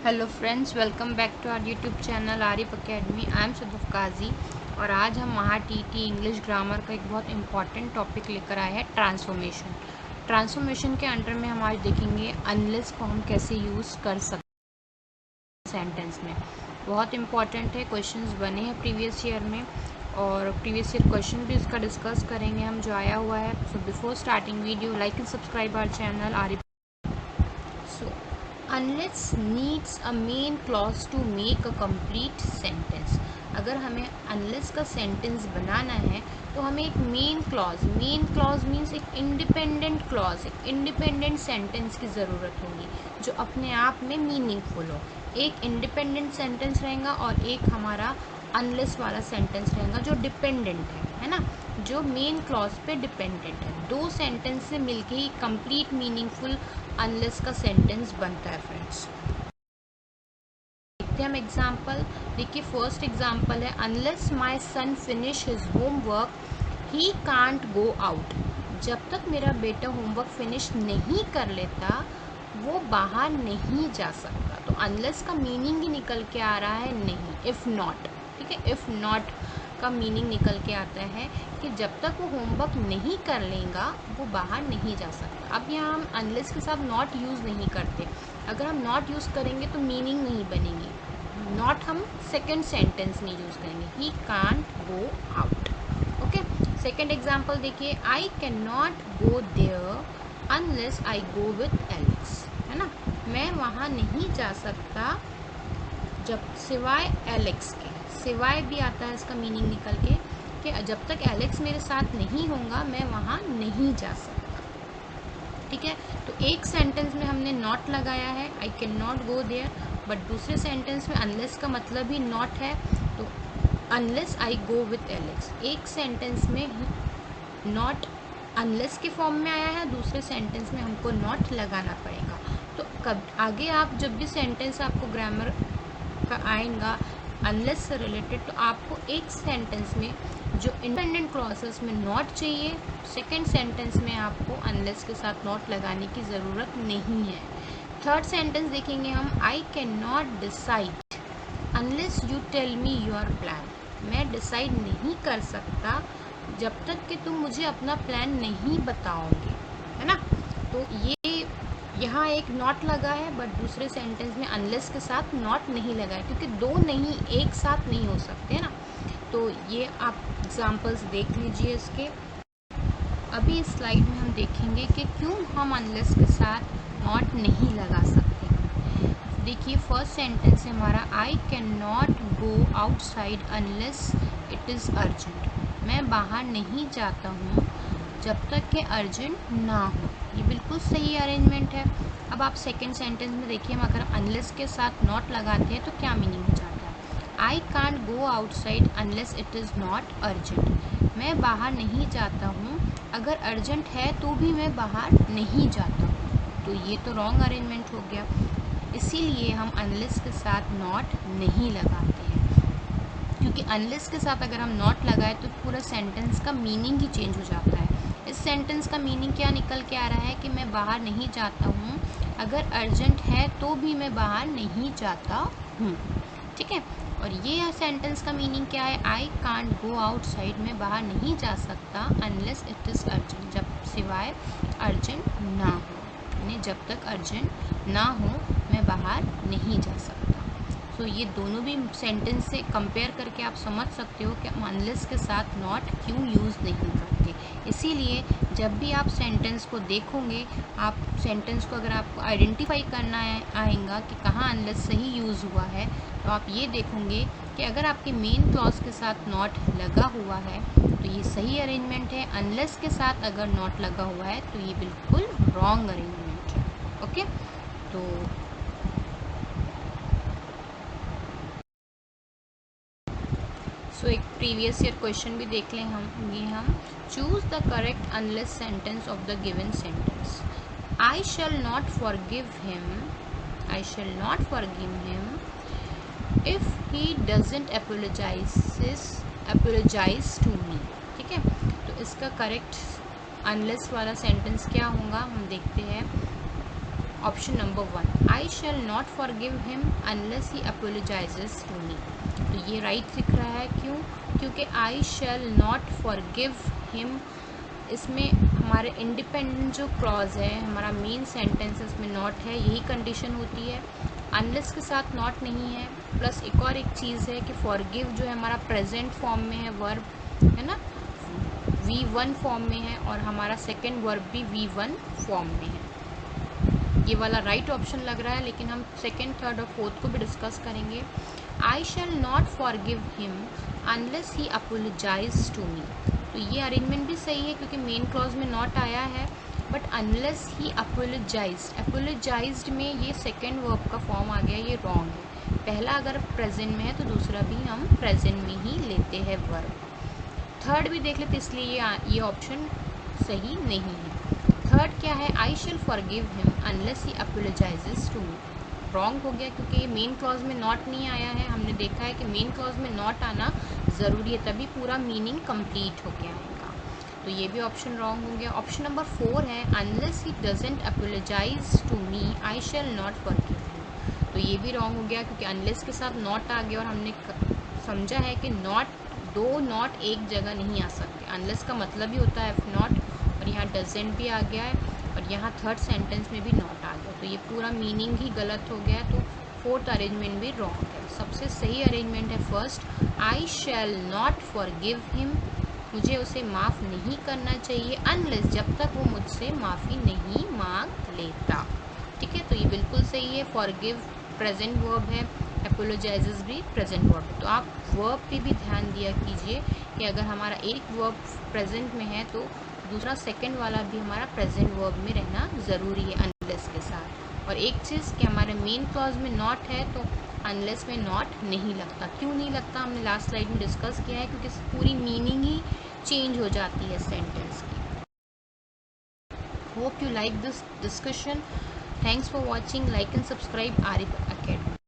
Hello friends, welcome back to our YouTube channel Arif academy. I am Sadaf Kazi और आज हम महाटीटी English grammar का एक बहुत इंपॉर्टेंट टॉपिक लेकर आए हैं, ट्रांसफॉर्मेशन। ट्रांसफॉर्मेशन के अंडर में हम आज देखेंगे अनलेस को हम कैसे यूज़ कर सकते हैं सेंटेंस में। बहुत इंपॉर्टेंट है, क्वेश्चंस बने हैं प्रीवियस ईयर में और प्रीवियस ईयर क्वेश्चन भी इसका डिस्कस करेंगे हम जो आया हुआ है। So before starting video, like and subscribe our channel Arif. Unless needs a main clause to make a complete sentence। अगर हमें unless का सेंटेंस बनाना है तो हमें एक मेन क्लॉज मीन्स एक इंडिपेंडेंट क्लॉज, एक इंडिपेंडेंट सेंटेंस की ज़रूरत होगी जो अपने आप में मीनिंगफुल हो। एक इंडिपेंडेंट सेंटेंस रहेगा और एक हमारा अनलेस वाला सेंटेंस रहेगा जो डिपेंडेंट है ना, जो मेन क्लॉज पे डिपेंडेंट है। दो सेंटेंस से मिलके ही कंप्लीट मीनिंगफुल अनलेस का सेंटेंस बनता है फ्रेंड्स। देखते हैं हम एग्जाम्पल। देखिए फर्स्ट एग्जाम्पल है, unless my son finish his homework he can't go out. जब तक मेरा बेटा होमवर्क फिनिश नहीं कर लेता वो बाहर नहीं जा सकता। तो अनलेस का मीनिंग ही निकल के आ रहा है नहीं, इफ़ नॉट। ठीक है, इफ़ नॉट का मीनिंग निकल के आता है कि जब तक वो होमवर्क नहीं कर लेगा वो बाहर नहीं जा सकता। अब यहाँ हम अनलेस के साथ नॉट यूज़ नहीं करते। अगर हम नॉट यूज़ करेंगे तो मीनिंग नहीं बनेगी। नॉट हम सेकेंड सेंटेंस में यूज़ करेंगे, he can't go out. Okay, second example देखिए, I can not go there unless I go with Alex. है ना, मैं वहाँ नहीं जा सकता जब सिवाय एलेक्स के। सिवाय भी आता है इसका मीनिंग निकल के कि जब तक एलेक्स मेरे साथ नहीं होगा मैं वहाँ नहीं जा सकता। ठीक है, तो एक सेंटेंस में हमने नॉट लगाया है, I can not go there, but दूसरे सेंटेंस में अनलेस का मतलब ही नॉट है, तो unless I go with Alex. एक सेंटेंस में नॉट अनलेस के फॉर्म में आया है, दूसरे सेंटेंस में हमको नॉट लगाना पड़ेगा। तो कब आगे आप जब भी सेंटेंस आपको ग्रामर का आएगा अनलेस से रिलेटेड, तो आपको एक सेंटेंस में जो इंडिपेंडेंट क्लॉजेस में नॉट चाहिए, सेकंड सेंटेंस में आपको अनलेस के साथ नॉट लगाने की ज़रूरत नहीं है। थर्ड सेंटेंस देखेंगे हम, I can not decide unless you tell me your plan. मैं डिसाइड नहीं कर सकता जब तक कि तुम मुझे अपना प्लान नहीं बताओगे। है ना, तो ये यहाँ एक नॉट लगा है बट दूसरे सेंटेंस में अनलेस के साथ नॉट नहीं लगा है, क्योंकि दो नहीं एक साथ नहीं हो सकते ना। तो ये आप एग्जांपल्स देख लीजिए इसके। अभी इस स्लाइड में हम देखेंगे कि क्यों हम अनलेस के साथ नॉट नहीं लगा सकते। देखिए फर्स्ट सेंटेंस है हमारा, आई can not go outside unless it is urgent. मैं बाहर नहीं जाता हूँ जब तक कि अर्जेंट ना हो। ये बिल्कुल सही अरेंजमेंट है। अब आप सेकंड सेंटेंस में देखिए, हम अगर अनलेस के साथ नॉट लगाते हैं तो क्या मीनिंग हो जाता है, I can't go outside unless it is not urgent. मैं बाहर नहीं जाता हूँ, अगर अर्जेंट है तो भी मैं बाहर नहीं जाता हूँ। तो ये तो रॉन्ग अरेंजमेंट हो गया, इसीलिए हम अनलेस के साथ नॉट नहीं लगाते हैं। क्योंकि अनलेस के साथ अगर हम नॉट लगाए तो पूरा सेंटेंस का मीनिंग ही चेंज हो जाता है। इस सेंटेंस का मीनिंग क्या निकल के आ रहा है कि मैं बाहर नहीं जाता हूँ, अगर अर्जेंट है तो भी मैं बाहर नहीं जाता हूँ। ठीक है, और ये सेंटेंस का मीनिंग क्या है, आई कांट गो आउटसाइड, मैं बाहर नहीं जा सकता अनलेस इट इज़ अर्जेंट, जब सिवाय अर्जेंट ना हो, यानी जब तक अर्जेंट ना हो मैं बाहर नहीं जा सकता। तो ये दोनों भी सेंटेंस से कंपेयर करके आप समझ सकते हो कि हम अनलेस के साथ नॉट क्यों यूज़ नहीं करते। इसीलिए जब भी आप सेंटेंस को देखोगे, आप सेंटेंस को अगर आपको आइडेंटिफाई करना आएगा कि कहाँ अनलेस सही यूज़ हुआ है, तो आप ये देखोगे कि अगर आपके मेन क्लॉज के साथ नॉट लगा हुआ है तो ये सही अरेंजमेंट है, अनलेस के साथ अगर नॉट लगा हुआ है तो ये बिल्कुल रॉन्ग अरेंजमेंट है। ओके, तो एक प्रीवियस ईयर क्वेश्चन भी देख लें हम choose the correct unless sentence of the given sentence. I shall not forgive him if he doesn't apologise to me. ठीक है, तो इसका करेक्ट अनलेस वाला सेंटेंस क्या होगा हम देखते हैं। Option number 1, I shall not forgive him unless he apologizes to me. तो ये राइट दिख रहा है, क्यों? क्योंकि I shall not forgive him, इसमें हमारे इंडिपेंडेंट जो क्लॉज है, हमारा मेन सेंटेंस है, इसमें नॉट है, यही कंडीशन होती है। अनलेस के साथ नॉट नहीं है। प्लस एक और एक चीज़ है कि फॉरगिव जो है हमारा प्रेजेंट फॉर्म में है, वर्ब है ना, V1 फॉर्म में है, और हमारा सेकेंड वर्ब भी V1 फॉर्म में है। ये वाला राइट ऑप्शन लग रहा है, लेकिन हम सेकेंड, थर्ड और फोर्थ को भी डिस्कस करेंगे। I shall not forgive him unless he apologize to me. तो ये अरेंजमेंट भी सही है क्योंकि मेन क्लॉज में नॉट आया है, बट अनलेस ही अपोलोजाइज्ड में ये सेकेंड वर्ब का फॉर्म आ गया, ये रॉन्ग है। पहला अगर प्रेजेंट में है तो दूसरा भी हम प्रेजेंट में ही लेते हैं वर्ब। थर्ड भी देख लेते, इसलिए ये ऑप्शन सही नहीं है। थर्ड क्या है? I shall forgive him unless he apologizes to me. Wrong हो गया क्योंकि ये मेन क्लॉज में नॉट नहीं आया है। हमने देखा है कि मेन क्लॉज में नॉट आना ज़रूरी है, तभी पूरा मीनिंग कंप्लीट हो गया है। तो ये भी ऑप्शन रॉन्ग हो गया। ऑप्शन नंबर 4 है, unless he doesn't apologise to me I shall not forgive him. तो ये भी रॉन्ग हो गया क्योंकि अनलेस के साथ नॉट आ गया, और हमने समझा है कि दो नॉट एक जगह नहीं आ सकते। अनलेस का मतलब ही होता है नॉट, और यहाँ डजेंट भी आ गया है, और यहाँ थर्ड सेंटेंस में भी नॉट आ गया, तो ये पूरा मीनिंग ही गलत हो गया। तो फोर्थ अरेंजमेंट भी रॉन्ग है। सबसे सही अरेंजमेंट है first, I shall not forgive him, मुझे उसे माफ़ नहीं करना चाहिए अनलेस, जब तक वो मुझसे माफ़ी नहीं मांग लेता। ठीक है, तो ये बिल्कुल सही है। फॉरगिव प्रेजेंट वर्ब है, एपोलोजाइजेस भी प्रेजेंट वर्ब है। तो आप वर्ब पे भी ध्यान दिया कीजिए कि अगर हमारा एक वर्ब प्रेजेंट में है तो दूसरा सेकंड वाला भी हमारा प्रेजेंट वर्ब में रहना ज़रूरी है अनलेस के साथ। और एक चीज़ कि हमारे मेन क्लॉज में नॉट है तो अनलेस में नॉट नहीं लगता। क्यों नहीं लगता, हमने लास्ट स्लाइड में डिस्कस किया है, क्योंकि पूरी मीनिंग ही चेंज हो जाती है सेंटेंस की। Hope you like this discussion. Thanks for watching. Like and subscribe Arif Academy.